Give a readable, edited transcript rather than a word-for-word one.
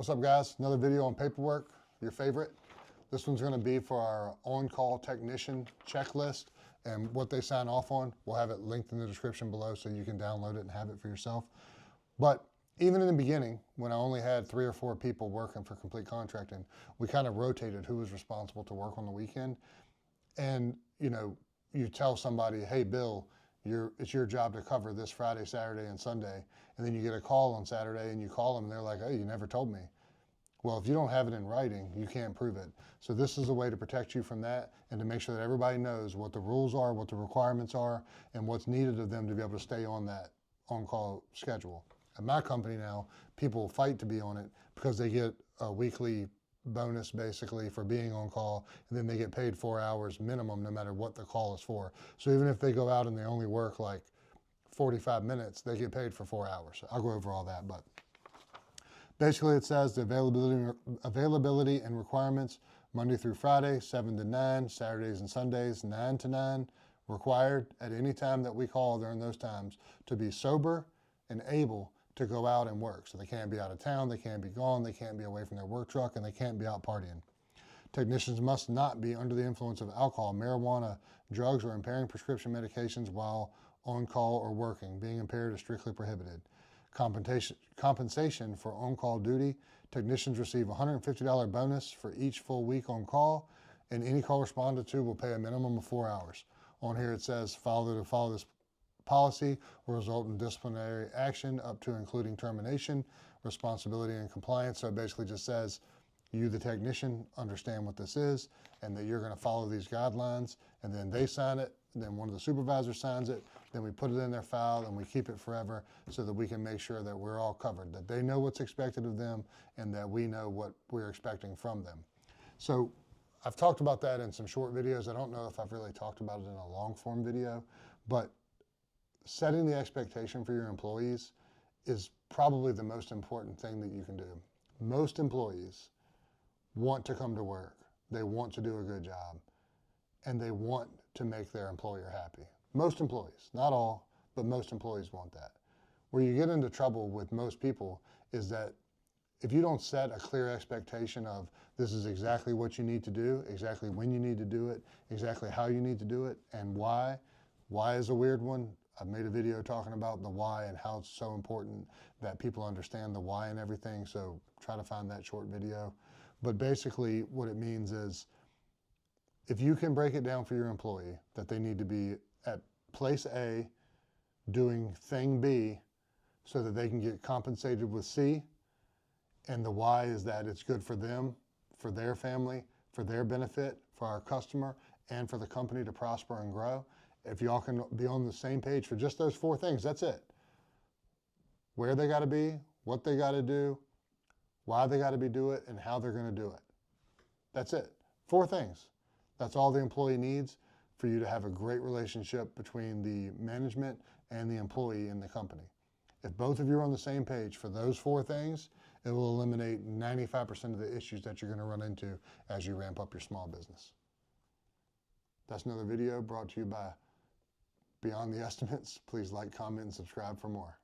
What's up, guys? Another video on paperwork, your favorite. This one's going to be for our on-call technician checklist and what they sign off on. We'll have it linked in the description below so you can download it and have it for yourself. But even in the beginning, when I only had 3 or 4 people working for Complete Contracting, we kind of rotated who was responsible to work on the weekend. And, you tell somebody, hey, Bill, it's your job to cover this Friday, Saturday, and Sunday. And then you get a call on Saturday and you call them and they're like, hey, you never told me. Well, if you don't have it in writing, you can't prove it. So this is a way to protect you from that and to make sure that everybody knows what the rules are, what the requirements are, and what's needed of them to be able to stay on that on-call schedule. At my company now, people fight to be on it because they get a weekly bonus basically for being on call, and then they get paid 4 hours minimum no matter what the call is for. So even if they go out and they only work like 45 minutes, they get paid for 4 hours. I'll go over all that, but basically it says the availability and requirements: Monday through Friday, 7 to 9, Saturdays and Sundays, 9 to 9, required at any time that we call during those times to be sober and able to go out and work. So they can't be out of town, they can't be gone, they can't be away from their work truck, and they can't be out partying. Technicians must not be under the influence of alcohol, marijuana, drugs, or impairing prescription medications while on call or working. Being impaired is strictly prohibited. Compensation for on-call duty: technicians receive a $150 bonus for each full week on call, and any call responded to will pay a minimum of 4 hours. On here it says follow this policy will result in disciplinary action up to including termination, responsibility, and compliance. So it basically just says you, the technician, understand what this is and that you're going to follow these guidelines, and then they sign it, and then one of the supervisors signs it, then we put it in their file and we keep it forever so that we can make sure that we're all covered, that they know what's expected of them and that we know what we're expecting from them. So I've talked about that in some short videos. I don't know if I've really talked about it in a long form video, but setting the expectation for your employees is probably the most important thing that you can do. Most employees want to come to work. They want to do a good job, and they want to make their employer happy. Most employees, not all, but most employees want that. Where you get into trouble with most people is that if you don't set a clear expectation of this is exactly what you need to do, exactly when you need to do it, exactly how you need to do it, and why is a weird one. I've made a video talking about the why and how it's so important that people understand the why and everything, so try to find that short video. But basically what it means is if you can break it down for your employee that they need to be at place A doing thing B so that they can get compensated with C, and the why is that it's good for them, for their family, for their benefit, for our customer, and for the company to prosper and grow. If y'all can be on the same page for just those 4 things, that's it. Where they got to be, what they got to do, why they got to do it, and how they're going to do it. That's it. 4 things. That's all the employee needs for you to have a great relationship between the management and the employee in the company. If both of you are on the same page for those 4 things, it will eliminate 95% of the issues that you're going to run into as you ramp up your small business. That's another video brought to you by Beyond the Estimates. Please like, comment, and subscribe for more.